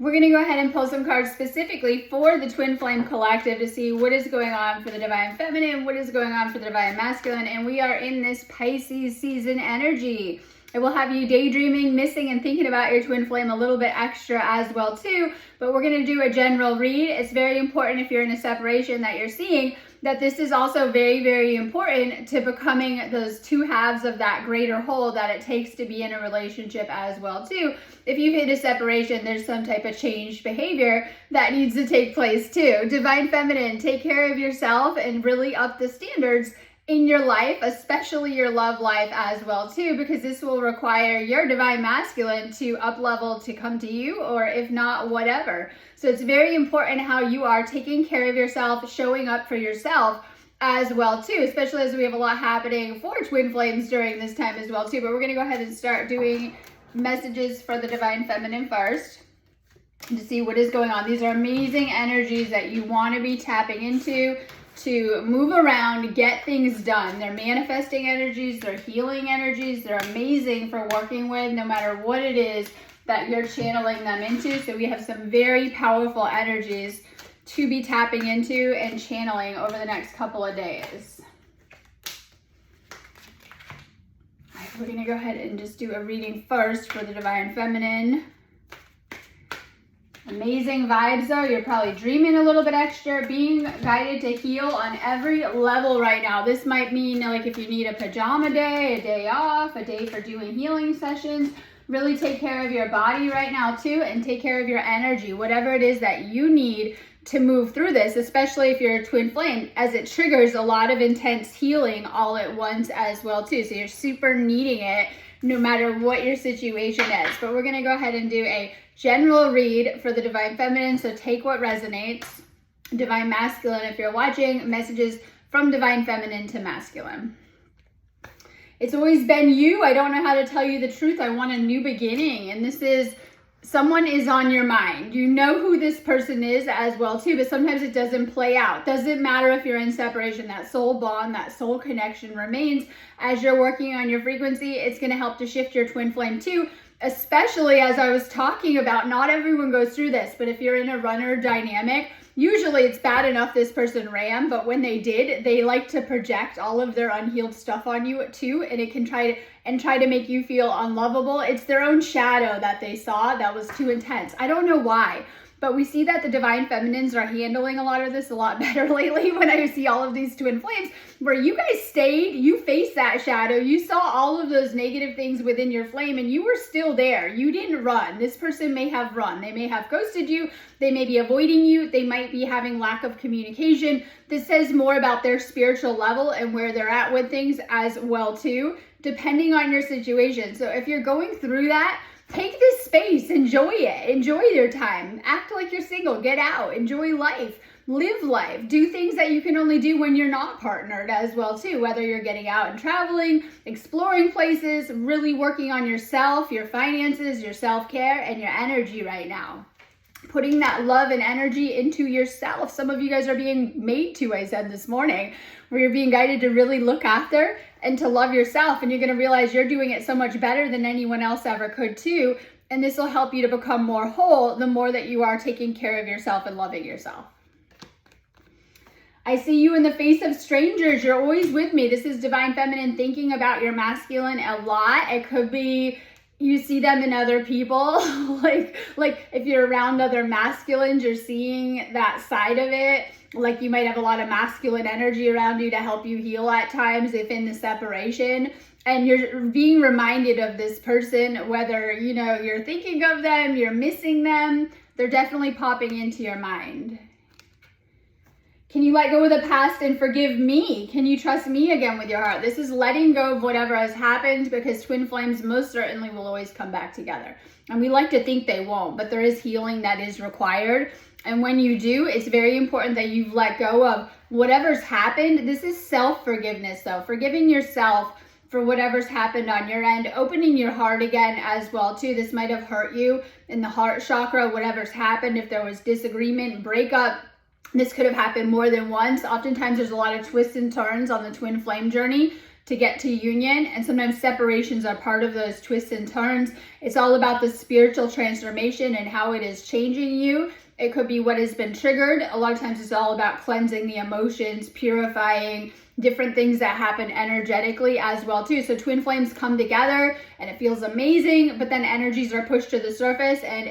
We're going to go ahead and pull some cards specifically for the Twin Flame Collective to see what is going on for the Divine Feminine, what is going on for the Divine Masculine, and we are in this Pisces season energy. It will have you daydreaming, missing, and thinking about your twin flame a little bit extra as well too, but we're going to do a general read. It's very important if you're in a separation that you're seeing that this is also very, very important to becoming those two halves of that greater whole that it takes to be in a relationship as well too. If you've hit a separation, there's some type of changed behavior that needs to take place too. Divine Feminine, take care of yourself and really up the standards in your life, especially your love life as well too, because this will require your Divine Masculine to up level to come to you, or if not, whatever. So it's very important how you are taking care of yourself, showing up for yourself as well too, especially as we have a lot happening for twin flames during this time as well too. But we're going to go ahead and start doing messages for the Divine Feminine first to see what is going on. These are amazing energies that you want to be tapping into to move around, get things done. They're manifesting energies, they're healing energies, they're amazing for working with no matter what it is that you're channeling them into. So we have some very powerful energies to be tapping into and channeling over the next couple of days. All right, we're going to go ahead and just do a reading first for the Divine Feminine. Amazing vibes though. You're probably dreaming a little bit extra, being guided to heal on every level right now. This might mean like if you need a pajama day, a day off, a day for doing healing sessions, really take care of your body right now too, and take care of your energy, whatever it is that you need to move through this, especially if you're a twin flame, as it triggers a lot of intense healing all at once as well too. So you're super needing it no matter what your situation is. But we're going to go ahead and do a general read for the Divine Feminine, so take what resonates. Divine Masculine, if you're watching, messages from Divine Feminine to Masculine. It's always been you. I don't know how to tell you the truth. I want a new beginning. And this is, someone is on your mind. You know who this person is as well too, but sometimes it doesn't play out. Doesn't matter if you're in separation, that soul bond, that soul connection remains. As you're working on your frequency, it's going to help to shift your twin flame too. Especially as I was talking about, not everyone goes through this, but if you're in a runner dynamic, usually it's bad enough this person ran, but when they did, they like to project all of their unhealed stuff on you too, and it can try to make you feel unlovable. It's their own shadow that they saw that was too intense. I don't know why, but we see that the Divine Feminines are handling a lot of this a lot better lately when I see all of these twin flames where you guys stayed, you faced that shadow, you saw all of those negative things within your flame and you were still there. You didn't run. This person may have run. They may have ghosted you. They may be avoiding you. They might be having lack of communication. This says more about their spiritual level and where they're at with things as well too, depending on your situation. So if you're going through that, take this space, enjoy it, enjoy your time, act like you're single, get out, enjoy life, live life, do things that you can only do when you're not partnered as well too, whether you're getting out and traveling, exploring places, really working on yourself, your finances, your self-care, and your energy right now. Putting that love and energy into yourself. Some of you guys are being made to, I said this morning, where you're being guided to really look after and to love yourself. And you're going to realize you're doing it so much better than anyone else ever could too. And this will help you to become more whole the more that you are taking care of yourself and loving yourself. I see you in the face of strangers. You're always with me. This is Divine Feminine thinking about your masculine a lot. It could be you see them in other people, like if you're around other masculines, you're seeing that side of it. Like you might have a lot of masculine energy around you to help you heal at times if in the separation. And you're being reminded of this person, whether, you know, you're thinking of them, you're missing them, they're definitely popping into your mind. Can you let go of the past and forgive me? Can you trust me again with your heart? This is letting go of whatever has happened, because twin flames most certainly will always come back together. And we like to think they won't, but there is healing that is required. And when you do, it's very important that you've let go of whatever's happened. This is self-forgiveness though, forgiving yourself for whatever's happened on your end, opening your heart again as well too. This might have hurt you in the heart chakra, whatever's happened, if there was disagreement, breakup. This could have happened more than once. Oftentimes there's a lot of twists and turns on the twin flame journey to get to union. And sometimes separations are part of those twists and turns. It's all about the spiritual transformation and how it is changing you. It could be what has been triggered. A lot of times it's all about cleansing the emotions, purifying different things that happen energetically as well too. So twin flames come together and it feels amazing, but then energies are pushed to the surface, and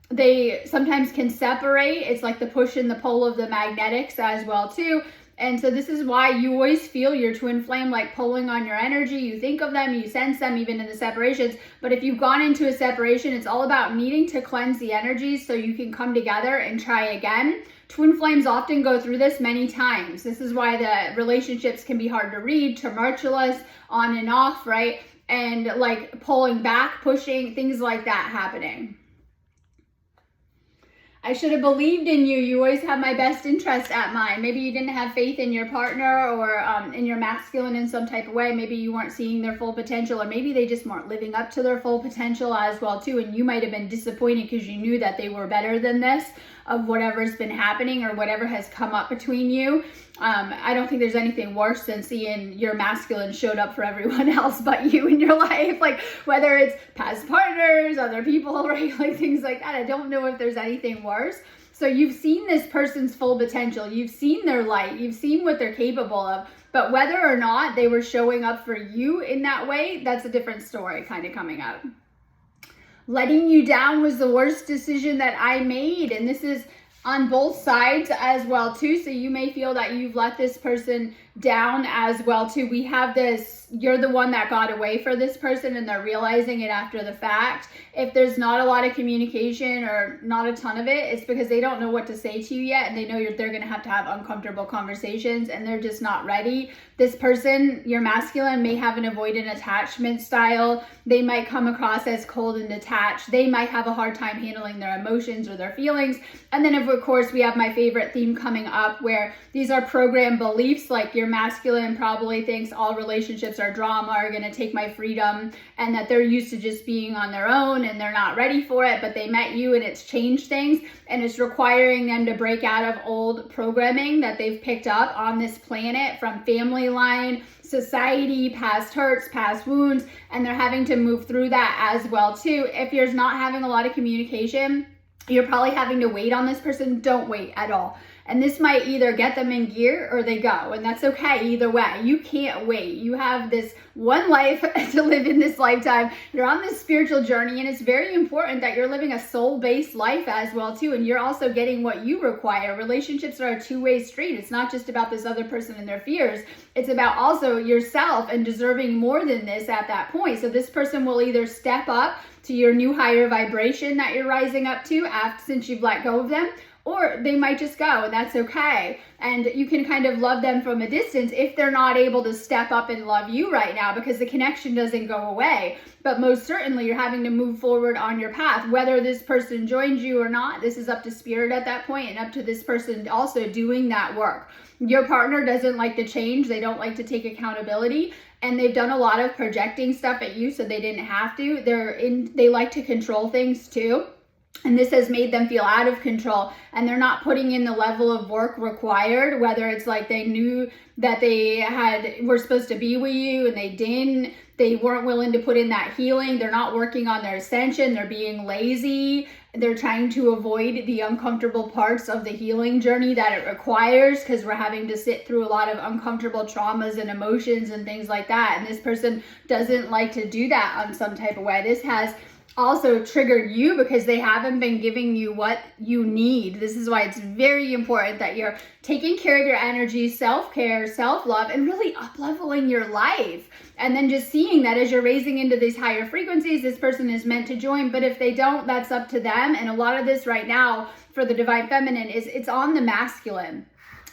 they sometimes can separate. It's like the push and the pull of the magnetics as well too. And so this is why you always feel your twin flame like pulling on your energy. You think of them, you sense them even in the separations. But if you've gone into a separation, it's all about needing to cleanse the energies so you can come together and try again. Twin flames often go through this many times. This is why the relationships can be hard to read, tumultuous, on and off, right? And like pulling back, pushing, things like that happening. I should have believed in you. You always have my best interest at mind. Maybe you didn't have faith in your partner or in your masculine in some type of way. Maybe you weren't seeing their full potential, or maybe they just weren't living up to their full potential as well too. And you might have been disappointed because you knew that they were better than this, of whatever's been happening or whatever has come up between you. I don't think there's anything worse than seeing your masculine showed up for everyone else but you in your life, like whether it's past partners, other people, right? Like things like that. I don't know if there's anything worse. So you've seen this person's full potential. You've seen their light. You've seen what they're capable of. But whether or not they were showing up for you in that way, that's a different story kind of coming up. Letting you down was the worst decision that I made. And this is on both sides as well too. So you may feel that you've let this person down as well too. We have this, you're the one that got away for this person and they're realizing it after the fact. If there's not a lot of communication or not a ton of it, it's because they don't know what to say to you yet, and they know they're going to have uncomfortable conversations and they're just not ready. This person, your masculine, may have an avoidant attachment style. They might come across as cold and detached. They might have a hard time handling their emotions or their feelings. And then of course we have my favorite theme coming up, where these are program beliefs. Like your masculine probably thinks all relationships are drama, are going to take my freedom, and that they're used to just being on their own and they're not ready for it, but they met you and it's changed things, and it's requiring them to break out of old programming that they've picked up on this planet from family line, society, past hurts, past wounds, and they're having to move through that as well too. If you're not having a lot of communication, you're probably having to wait on this person. Don't wait at all. And this might either get them in gear or they go, and that's okay either way. You can't wait. You have this one life to live in this lifetime. You're on this spiritual journey, and it's very important that you're living a soul-based life as well too, and you're also getting what you require. Relationships are a two-way street. It's not just about this other person and their fears. It's about also yourself and deserving more than this at that point. So this person will either step up to your new higher vibration that you're rising up to since you've let go of them, or they might just go, and that's okay. And you can kind of love them from a distance if they're not able to step up and love you right now, because the connection doesn't go away. But most certainly you're having to move forward on your path. Whether this person joins you or not, this is up to spirit at that point, and up to this person also doing that work. Your partner doesn't like to change. They don't like to take accountability. And they've done a lot of projecting stuff at you, so they didn't have to. They like to control things too. And this has made them feel out of control, and they're not putting in the level of work required, whether it's like they knew that they were supposed to be with you and they didn't. They weren't willing to put in that healing. They're not working on their ascension. They're being lazy. They're trying to avoid the uncomfortable parts of the healing journey that it requires, because we're having to sit through a lot of uncomfortable traumas and emotions and things like that. And this person doesn't like to do that on some type of way. This has also triggered you because they haven't been giving you what you need. This is why it's very important that you're taking care of your energy, self-care, self-love, and really up-leveling your life. And then just seeing that as you're raising into these higher frequencies, this person is meant to join. But if they don't, that's up to them. And a lot of this right now for the Divine Feminine it's on the masculine.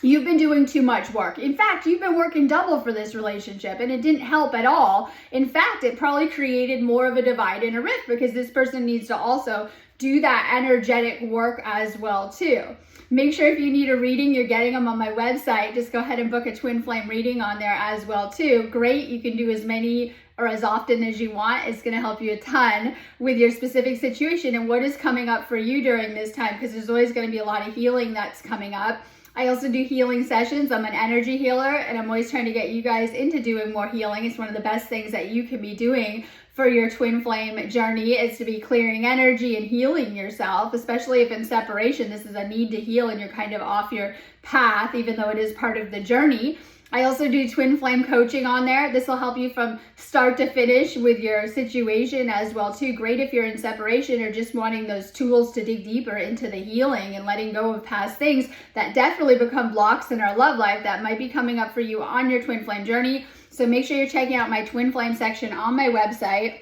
You've been doing too much work. In fact, you've been working double for this relationship, and it didn't help at all. In fact, it probably created more of a divide and a rift, because this person needs to also do that energetic work as well too. Make sure if you need a reading, you're getting them on my website. Just go ahead and book a twin flame reading on there as well too. Great. You can do as many or as often as you want. It's going to help you a ton with your specific situation and what is coming up for you during this time, because there's always going to be a lot of healing that's coming up. I also do healing sessions. I'm an energy healer, and I'm always trying to get you guys into doing more healing. It's one of the best things that you can be doing for your twin flame journey, is to be clearing energy and healing yourself, especially if in separation, this is a need to heal and you're kind of off your path, even though it is part of the journey. I also do twin flame coaching on there. This will help you from start to finish with your situation as well too. Great if you're in separation or just wanting those tools to dig deeper into the healing and letting go of past things that definitely become blocks in our love life that might be coming up for you on your twin flame journey. So make sure you're checking out my twin flame section on my website.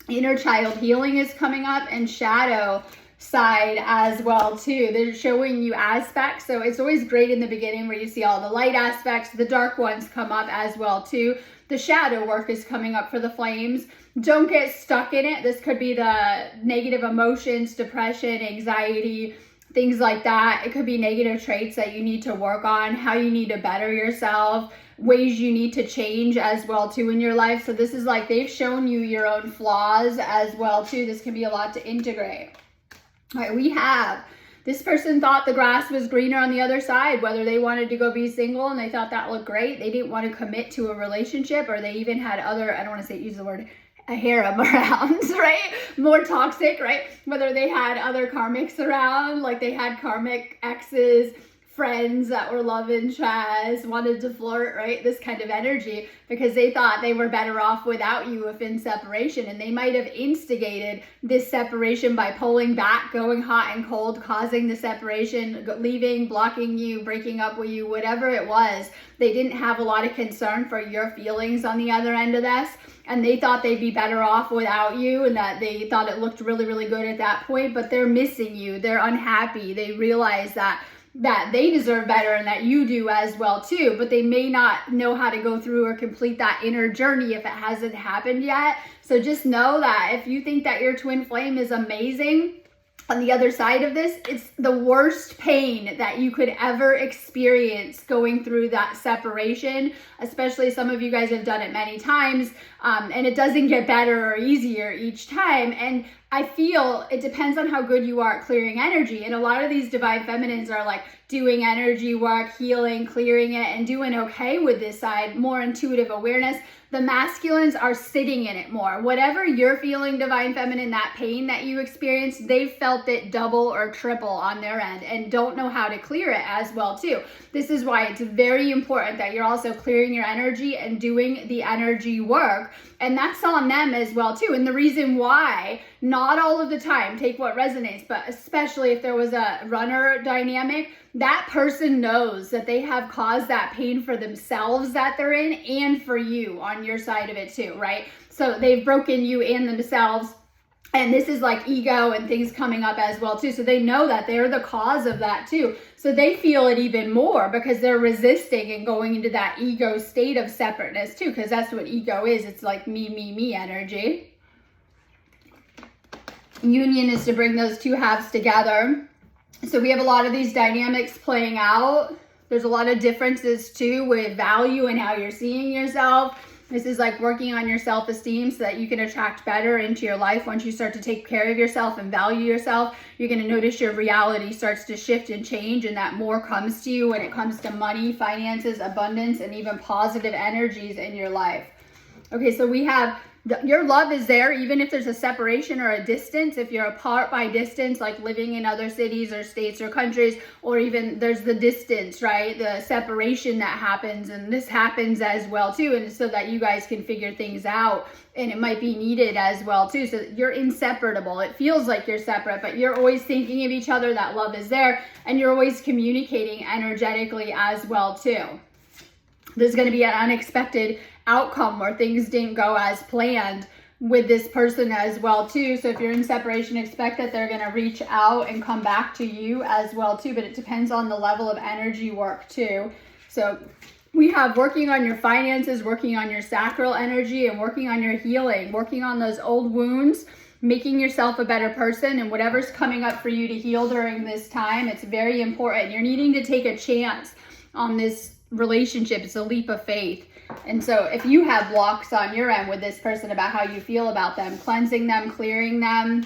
Inner child healing is coming up, and shadow side as well too. They're showing you aspects, so it's always great in the beginning where you see all the light aspects. The dark ones come up as well too. The shadow work is coming up for the flames. Don't get stuck in it. This could be the negative emotions, depression, anxiety, things like that. It could be negative traits that you need to work on, how you need to better yourself, ways you need to change as well too in your life. So this is like they've shown you your own flaws as well too. This can be a lot to integrate. All right, we have this person thought the grass was greener on the other side, whether they wanted to go be single and they thought that looked great. They didn't want to commit to a relationship, or they even had other, I don't want to say use the word a harem around, right? More toxic, right? Whether they had other karmics around, like they had karmic exes, friends that were love interests, wanted to flirt, right? This kind of energy, because they thought they were better off without you if in separation. And they might have instigated this separation by pulling back, going hot and cold, causing the separation, leaving, blocking you, breaking up with you, whatever it was. They didn't have a lot of concern for your feelings on the other end of this. And they thought they'd be better off without you, and that they thought it looked really, really good at that point, but they're missing you. They're unhappy. They realize that they deserve better and that you do as well too, but they may not know how to go through or complete that inner journey if it hasn't happened yet. So just know that if you think that your twin flame is amazing, on the other side of this, it's the worst pain that you could ever experience going through that separation. Especially some of you guys have done it many times, and it doesn't get better or easier each time. And I feel it depends on how good you are at clearing energy. And a lot of these divine feminines are like doing energy work, healing, clearing it, and doing okay with this side, more intuitive awareness. The masculines are sitting in it more. Whatever you're feeling, divine feminine, that pain that you experienced, they've felt it double or triple on their end and don't know how to clear it as well too. This is why it's very important that you're also clearing your energy and doing the energy work. And that's on them as well too. And the reason why, not all of the time, take what resonates, but especially if there was a runner dynamic, that person knows that they have caused that pain for themselves that they're in and for you on your side of it too, right? So they've broken you and themselves. And this is like ego and things coming up as well too. So they know that they're the cause of that too. So they feel it even more because they're resisting and going into that ego state of separateness too, because that's what ego is. It's like me energy. Union is to bring those two halves together. So we have a lot of these dynamics playing out. There's a lot of differences too with value and how you're seeing yourself. This is like working on your self-esteem so that you can attract better into your life. Once you start to take care of yourself and value yourself, you're going to notice your reality starts to shift and change, and that more comes to you when it comes to money, finances, abundance, and even positive energies in your life. Okay, so we have your love is there even if there's a separation or a distance. If you're apart by distance, like living in other cities or states or countries, or even there's the distance, right? The separation that happens, and this happens as well too, and so that you guys can figure things out, and it might be needed as well too. So you're inseparable. It feels like you're separate, but you're always thinking of each other. That love is there, and you're always communicating energetically as well too. There's going to be an unexpected outcome where things didn't go as planned with this person as well too. So if you're in separation, expect that they're going to reach out and come back to you as well too, but it depends on the level of energy work too. So we have working on your finances, working on your sacral energy, and working on your healing, working on those old wounds, making yourself a better person, and whatever's coming up for you to heal during this time. It's very important. You're needing to take a chance on this relationship. It's a leap of faith. And so if you have blocks on your end with this person about how you feel about them, cleansing them, clearing them,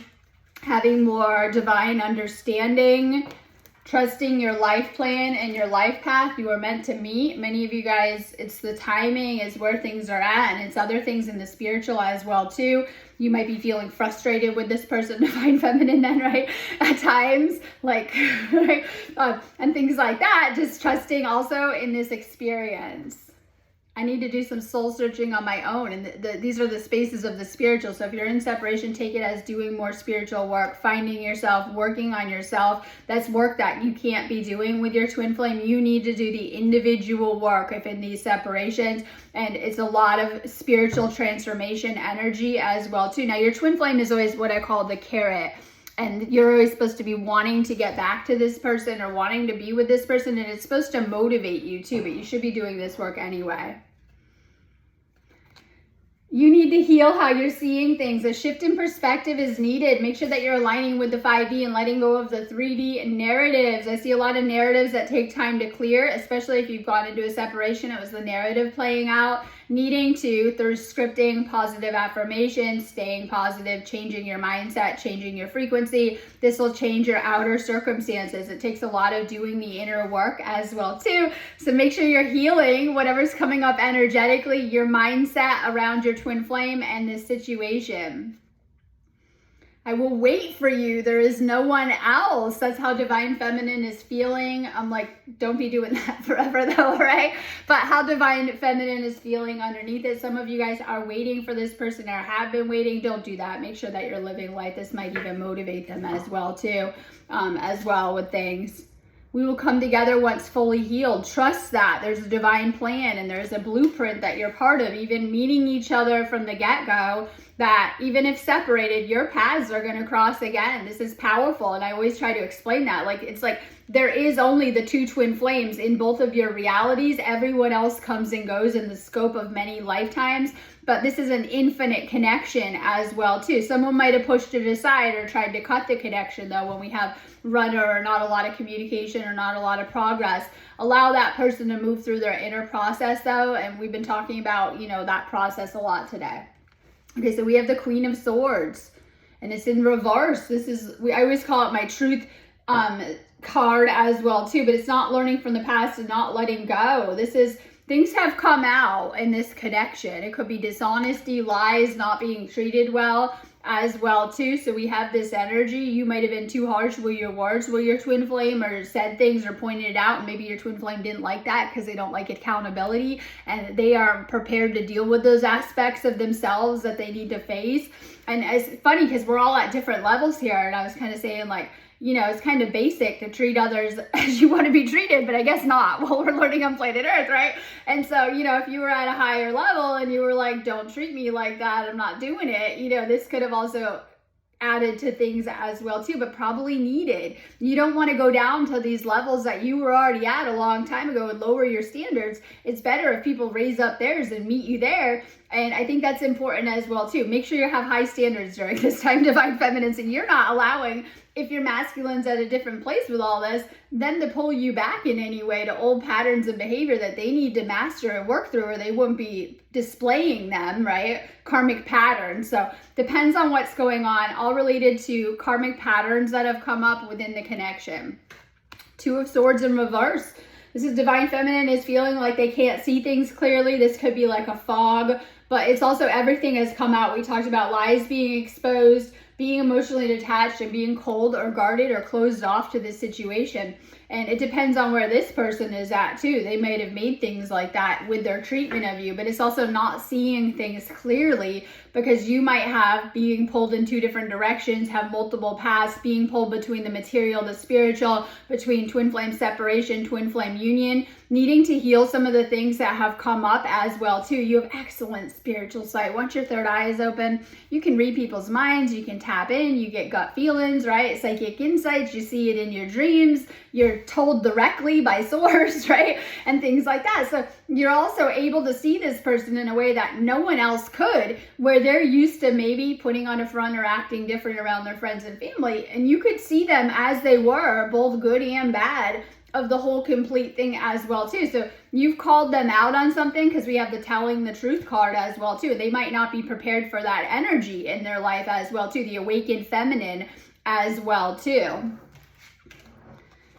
having more divine understanding, trusting your life plan and your life path. You are meant to meet. Many of you guys, it's the timing is where things are at, and it's other things in the spiritual as well too. You might be feeling frustrated with this person, divine feminine, then, right? At times, like, right? And things like that. Just trusting also in this experience. I need to do some soul searching on my own. And these are the spaces of the spiritual. So if you're in separation, take it as doing more spiritual work, finding yourself, working on yourself. That's work that you can't be doing with your twin flame. You need to do the individual work if in these separations. And it's a lot of spiritual transformation energy as well too. Now your twin flame is always what I call the carrot. And you're always supposed to be wanting to get back to this person or wanting to be with this person. And it's supposed to motivate you too, but you should be doing this work anyway. You need to heal how you're seeing things. A shift in perspective is needed. Make sure that you're aligning with the 5D and letting go of the 3D narratives. I see a lot of narratives that take time to clear, especially if you've gone into a separation. It was the narrative playing out. Needing to, through scripting, positive affirmations, staying positive, changing your mindset, changing your frequency. This will change your outer circumstances. It takes a lot of doing the inner work as well too. So make sure you're healing whatever's coming up energetically, your mindset around your twin flame and this situation. I will wait for you. There is no one else. That's how divine feminine is feeling. I'm like, don't be doing that forever though, right? But how divine feminine is feeling underneath it. Some of you guys are waiting for this person or have been waiting. Don't do that. Make sure that you're living life. This might even motivate them as well too, as well with things. We will come together once fully healed. Trust that there's a divine plan and there's a blueprint that you're part of, even meeting each other from the get-go, that even if separated, your paths are going to cross again. This is powerful. And I always try to explain that. Like, it's like there is only the two twin flames in both of your realities. Everyone else comes and goes in the scope of many lifetimes. But this is an infinite connection as well too. Someone might have pushed it aside or tried to cut the connection though when we have rudder or not a lot of communication or not a lot of progress. Allow that person to move through their inner process though. And we've been talking about, that process a lot today. Okay, so we have the Queen of Swords and it's in reverse. I always call it my truth card as well too, but it's not learning from the past and not letting go. This is things have come out in this connection. It could be dishonesty, lies, not being treated well as well too. So we have this energy. You might have been too harsh with your words with your twin flame or said things or pointed it out. And maybe your twin flame didn't like that because they don't like accountability and they are prepared to deal with those aspects of themselves that they need to face. And it's funny because we're all at different levels here. And I was kind of saying like, it's kind of basic to treat others as you want to be treated, but I guess not. Well, we're learning on planet Earth, right? And so, if you were at a higher level and you were like, don't treat me like that, I'm not doing it, this could have also added to things as well too, but probably needed. You don't want to go down to these levels that you were already at a long time ago and lower your standards. It's better if people raise up theirs and meet you there. And I think that's important as well too. Make sure you have high standards during this time, divine feminines, and you're not allowing, if your masculine's at a different place with all this, them to pull you back in any way to old patterns of behavior that they need to master and work through, or they wouldn't be displaying them, right? Karmic patterns. So depends on what's going on, all related to karmic patterns that have come up within the connection. Two of Swords in reverse. This is divine feminine is feeling like they can't see things clearly. This could be like a fog, but it's also everything has come out. We talked about lies being exposed, being emotionally detached and being cold or guarded or closed off to this situation. And it depends on where this person is at too. They might have made things like that with their treatment of you, but it's also not seeing things clearly because you might have being pulled in two different directions, have multiple paths, being pulled between the material, the spiritual, between twin flame separation, twin flame union, needing to heal some of the things that have come up as well too. You have excellent spiritual sight. Once your third eye is open, you can read people's minds, you can tap in, you get gut feelings, right? Psychic insights, you see it in your dreams, you're told directly by source, right? And things like that. So you're also able to see this person in a way that no one else could, where they're used to maybe putting on a front or acting different around their friends and family. And you could see them as they were, both good and bad, of the whole complete thing as well too. So you've called them out on something because we have the telling the truth card as well too. They might not be prepared for that energy in their life as well too. The awakened feminine as well too.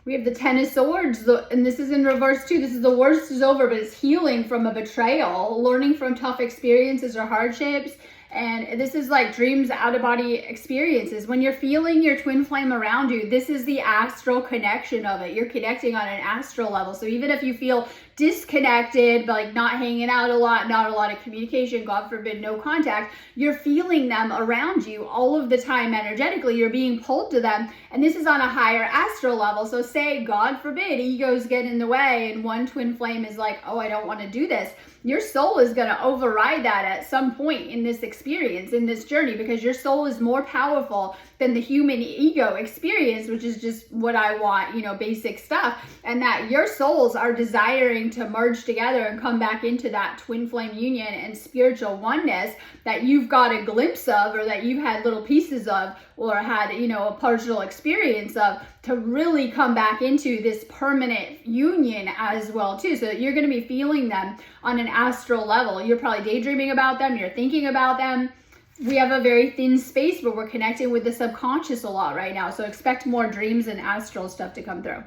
We have the Ten of Swords, and this is in reverse too. This is the worst is over, but it's healing from a betrayal, learning from tough experiences or hardships. And this is like dreams, out-of-body experiences. When you're feeling your twin flame around you, this is the astral connection of it. You're connecting on an astral level. So even if you feel disconnected, but like not hanging out a lot, not a lot of communication, God forbid, no contact, you're feeling them around you all of the time energetically. You're being pulled to them. And this is on a higher astral level. So say, God forbid, egos get in the way and one twin flame is like, oh, I don't want to do this. Your soul is going to override that at some point in this experience, in this journey, because your soul is more powerful than the human ego experience, which is just what I want, you know, basic stuff. And that your souls are desiring to merge together and come back into that twin flame union and spiritual oneness that you've got a glimpse of, or that you've had little pieces of, or had, you know, a partial experience of, to really come back into this permanent union as well too. So you're going to be feeling them on an astral level. You're probably daydreaming about them. You're thinking about them. We have a very thin space, but we're connecting with the subconscious a lot right now. So expect more dreams and astral stuff to come through.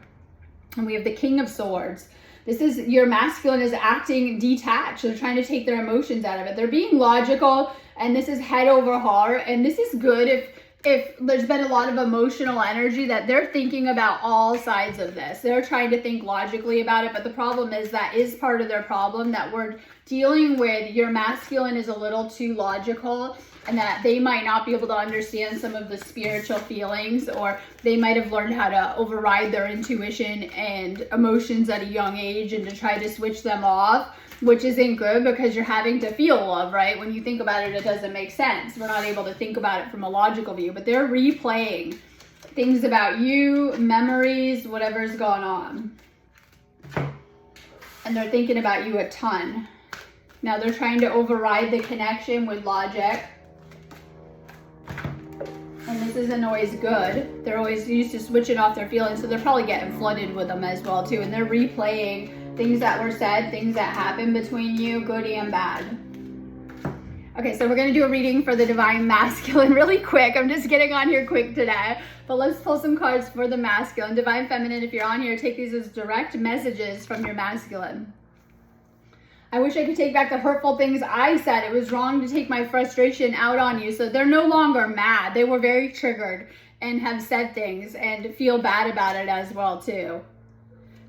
And we have the King of Swords. This is your masculine is acting detached. They're trying to take their emotions out of it. They're being logical, and this is head over heart. And this is good if there's been a lot of emotional energy, that they're thinking about all sides of this. They're trying to think logically about it, but the problem is that is part of their problem, that we're dealing with your masculine is a little too logical, and that they might not be able to understand some of the spiritual feelings, or they might have learned how to override their intuition and emotions at a young age and to try to switch them off, which isn't good because you're having to feel love, right? When you think about it, it doesn't make sense. We're not able to think about it from a logical view, but they're replaying things about you, memories, whatever's going on. And they're thinking about you a ton. Now they're trying to override the connection with logic. And this isn't always good. They're always used to switching off their feelings, so they're probably getting flooded with them as well too. And they're replaying things that were said, things that happened between you, good and bad. Okay, so we're going to do a reading for the Divine Masculine really quick. I'm just getting on here quick today. But let's pull some cards for the Masculine. Divine Feminine, if you're on here, take these as direct messages from your Masculine. I wish I could take back the hurtful things I said. It was wrong to take my frustration out on you. So they're no longer mad. They were very triggered and have said things and feel bad about it as well too.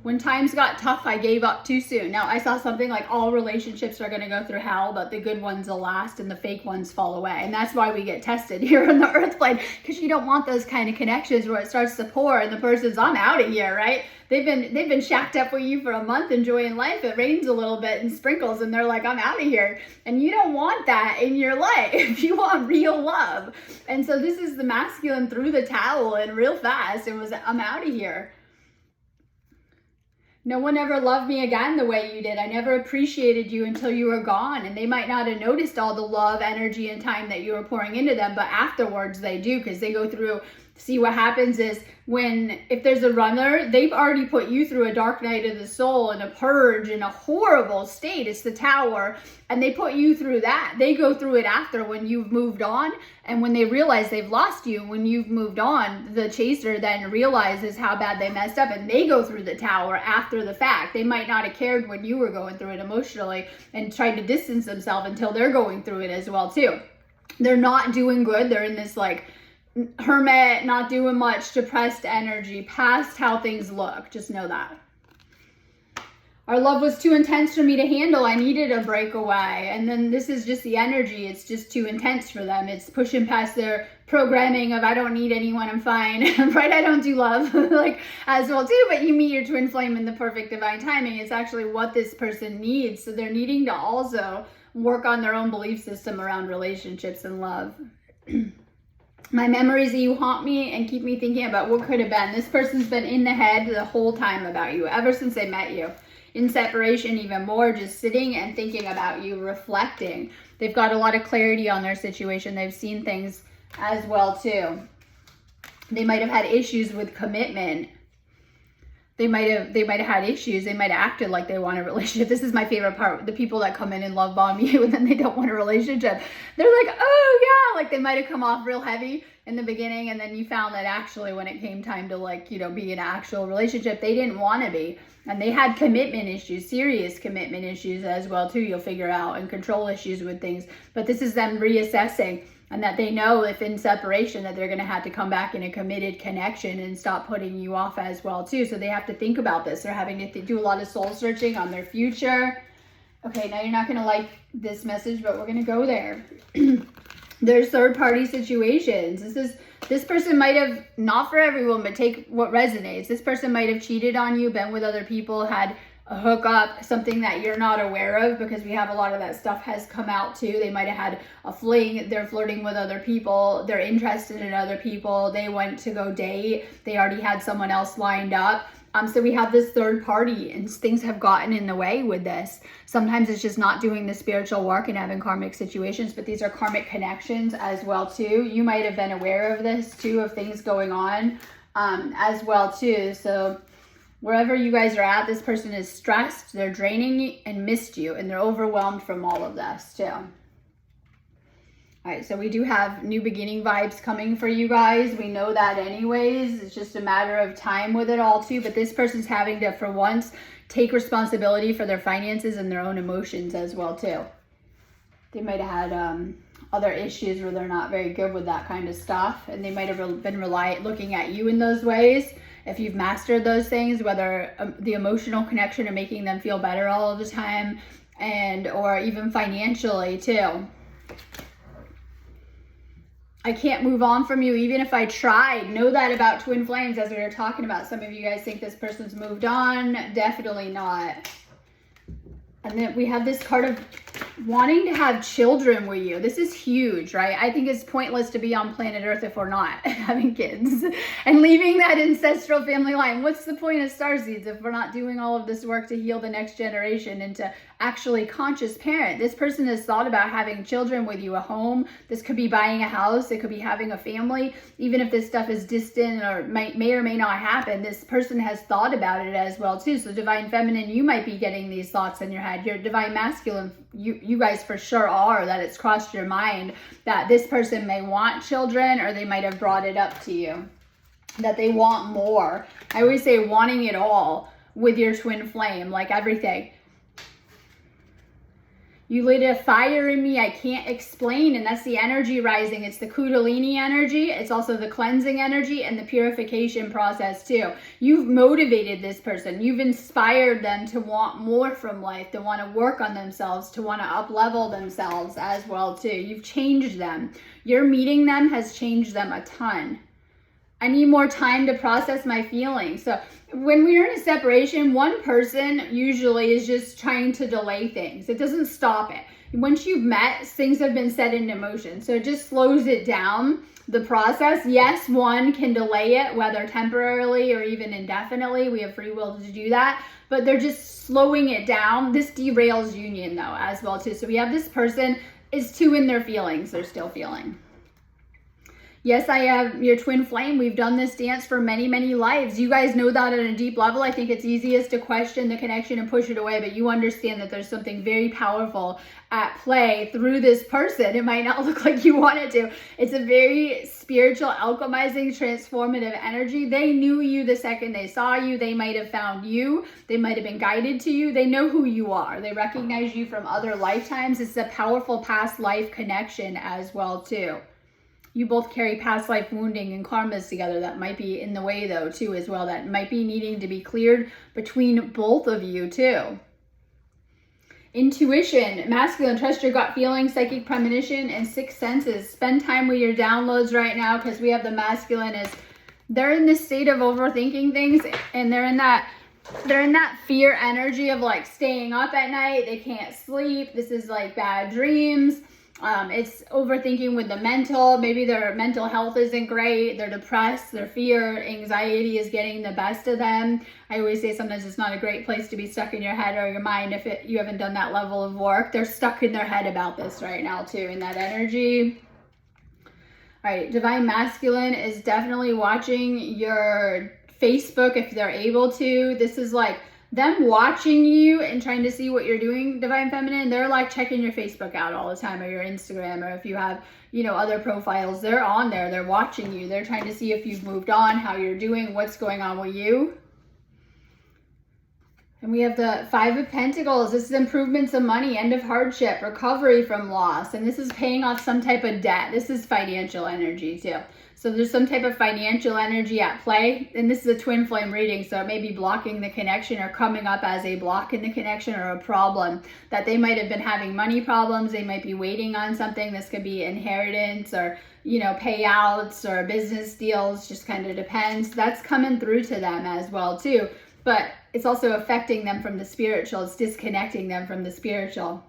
When times got tough, I gave up too soon. Now, I saw something like all relationships are going to go through hell, but the good ones will last and the fake ones fall away. And that's why we get tested here in the earth plane, because you don't want those kind of connections where it starts to pour and the person's, I'm out of here, right? They've been shacked up with you for a month enjoying life. It rains a little bit and sprinkles and they're like, I'm out of here. And you don't want that in your life. You want real love. And so this is the Masculine threw the towel in real fast and was, I'm out of here. No one ever loved me again the way you did. I never appreciated you until you were gone. And they might not have noticed all the love, energy, and time that you were pouring into them, but afterwards they do, because they go through. See, what happens is if there's a runner, they've already put you through a dark night of the soul and a purge in a horrible state. It's the tower. And they put you through that. They go through it after when you've moved on. And when they realize they've lost you, when you've moved on, the chaser then realizes how bad they messed up. And they go through the tower after the fact. They might not have cared when you were going through it emotionally and tried to distance themselves until they're going through it as well too. They're not doing good. They're in this like hermit, not doing much, depressed energy, past how things look. Just know that. Our love was too intense for me to handle. I needed a breakaway. And then this is just the energy. It's just too intense for them. It's pushing past their programming of I don't need anyone, I'm fine. Right? I don't do love like as well too, but you meet your twin flame in the perfect divine timing. It's actually what this person needs. So they're needing to also work on their own belief system around relationships and love. My memories of you haunt me and keep me thinking about what could have been. This person's been in the head the whole time about you, ever since they met you. In separation, even more, just sitting and thinking about you, reflecting. They've got a lot of clarity on their situation. They've seen things as well, too. They might have had issues with commitment. they might have had issues. They might have acted like they want a relationship. This is my favorite part. The people that come in and love bomb you and then they don't want a relationship. They're like, oh yeah, like they might have come off real heavy in the beginning, and then you found that actually when it came time to, like, you know, be an actual relationship, they didn't want to be. And they had commitment issues, serious commitment issues as well too, you'll figure out, and control issues with things. But this is them reassessing, and that they know if in separation that they're going to have to come back in a committed connection and stop putting you off as well too. So they have to think about this. They're having to do a lot of soul searching on their future. Okay, now you're not going to like this message, but we're going to go there. There's third party situations. This person might have, not for everyone, but take what resonates. This person might have cheated on you, been with other people, had a hookup, something that you're not aware of, because we have a lot of that stuff has come out too. They might have had a fling, they're flirting with other people, they're interested in other people, they went to go date, they already had someone else lined up. So we have this third party, and things have gotten in the way with this. Sometimes it's just not doing the spiritual work and having karmic situations, but these are karmic connections as well too. You might have been aware of this too, of things going on as well too. So wherever you guys are at, this person is stressed, they're draining and missed you, and they're overwhelmed from all of this too. All right, so we do have new beginning vibes coming for you guys. We know that anyways. It's just a matter of time with it all too. But this person's having to, for once, take responsibility for their finances and their own emotions as well too. They might have had other issues where they're not very good with that kind of stuff. And they might have been looking at you in those ways. If you've mastered those things, whether the emotional connection or making them feel better all of the time, and or even financially too. I can't move on from you even if I tried. Know that about twin flames, as we were talking about. Some of you guys think this person's moved on. Definitely not. And then we have this card of wanting to have children with you. This is huge, right? I think it's pointless to be on planet Earth if we're not having kids and leaving that ancestral family line. What's the point of starseeds if we're not doing all of this work to heal the next generation and to actually conscious parent? This person has thought about having children with you, a home. This could be buying a house. It could be having a family. Even if this stuff is distant or may or may not happen, this person has thought about it as well too. So divine feminine, you might be getting these thoughts in your head. Your divine masculine, you guys for sure are, that it's crossed your mind that this person may want children, or they might have brought it up to you that they want more. I always say wanting it all with your twin flame, like everything. You lit a fire in me I can't explain, and that's the energy rising. It's the Kundalini energy. It's also the cleansing energy and the purification process too. You've motivated this person. You've inspired them to want more from life, to want to work on themselves, to want to up-level themselves as well too. You've changed them. Your meeting them has changed them a ton. I need more time to process my feelings. So when we're in a separation, one person usually is just trying to delay things. It doesn't stop it. Once you've met, things have been set into motion. So it just slows it down, the process. Yes, one can delay it, whether temporarily or even indefinitely. We have free will to do that. But they're just slowing it down. This derails union though as well too. So we have this person is too in their feelings. They're still feeling. Yes, I have your twin flame. We've done this dance for many, many lives. You guys know that at a deep level. I think it's easiest to question the connection and push it away, but you understand that there's something very powerful at play through this person. It might not look like you want it to. It's a very spiritual, alchemizing, transformative energy. They knew you the second they saw you. They might have found you. They might have been guided to you. They know who you are. They recognize you from other lifetimes. It's a powerful past life connection as well too. You both carry past life wounding and karmas together that might be in the way though too as well. That might be needing to be cleared between both of you too. Intuition, masculine, trust your gut feeling, psychic premonition, and sixth senses. Spend time with your downloads right now, because we have the masculine as they're in this state of overthinking things, and they're in that fear energy of like staying up at night. They can't sleep. This is like bad dreams. It's overthinking with the mental. Maybe their mental health isn't great. They're depressed. Their fear, anxiety is getting the best of them. I always say sometimes it's not a great place to be stuck in your head or your mind if you haven't done that level of work. They're stuck in their head about this right now too, in that energy. All right, divine masculine is definitely watching your Facebook if they're able to. This is like them watching you and trying to see what you're doing, Divine Feminine. They're like checking your Facebook out all the time, or your Instagram, or if you have, you know, other profiles, they're on there, they're watching you, they're trying to see if you've moved on, how you're doing, what's going on with you. And we have the Five of Pentacles. This is improvements of money, end of hardship, recovery from loss. And this is paying off some type of debt. This is financial energy too. So there's some type of financial energy at play. And this is a twin flame reading. So it may be blocking the connection, or coming up as a block in the connection, or a problem that they might have been having money problems. They might be waiting on something. This could be inheritance, or, you know, payouts, or business deals. Just kind of depends. That's coming through to them as well too. But it's also affecting them from the spiritual. It's disconnecting them from the spiritual.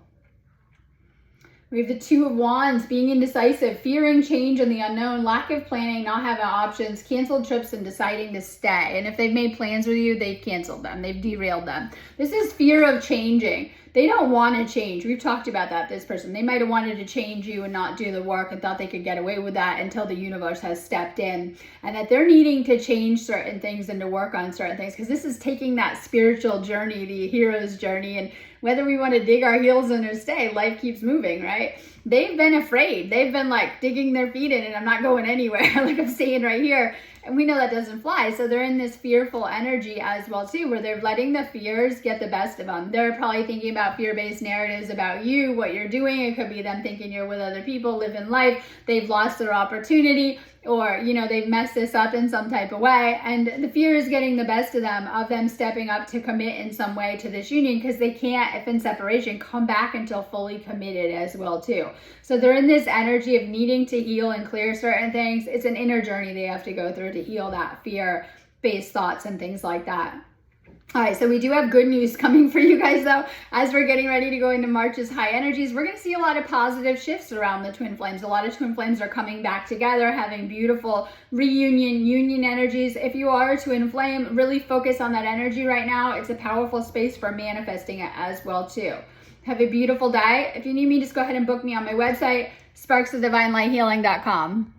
We have the Two of Wands, being indecisive, fearing change and the unknown, lack of planning, not having options, canceled trips, and deciding to stay. And if they've made plans with you, they've canceled them. They've derailed them. This is fear of changing. They don't want to change. We've talked about that, this person. They might have wanted to change you and not do the work and thought they could get away with that until the universe has stepped in. And that they're needing to change certain things and to work on certain things. Because this is taking that spiritual journey, the hero's journey. And whether we want to dig our heels in or stay, life keeps moving, right? They've been afraid. They've been like digging their feet in and I'm not going anywhere, like I'm saying right here. And we know that doesn't fly. So they're in this fearful energy as well too, where they're letting the fears get the best of them. They're probably thinking about fear-based narratives about you, what you're doing. It could be them thinking you're with other people, living life. They've lost their opportunity, or, you know, they've messed this up in some type of way. And the fear is getting the best of them stepping up to commit in some way to this union, because they can't, if in separation, come back until fully committed as well too. So they're in this energy of needing to heal and clear certain things. It's an inner journey they have to go through to heal that fear-based thoughts and things like that. All right, so we do have good news coming for you guys, though. As we're getting ready to go into March's high energies, we're going to see a lot of positive shifts around the twin flames. A lot of twin flames are coming back together, having beautiful reunion, union energies. If you are a twin flame, really focus on that energy right now. It's a powerful space for manifesting it as well, too. Have a beautiful day. If you need me, just go ahead and book me on my website, sparksofdivinelighealing.com.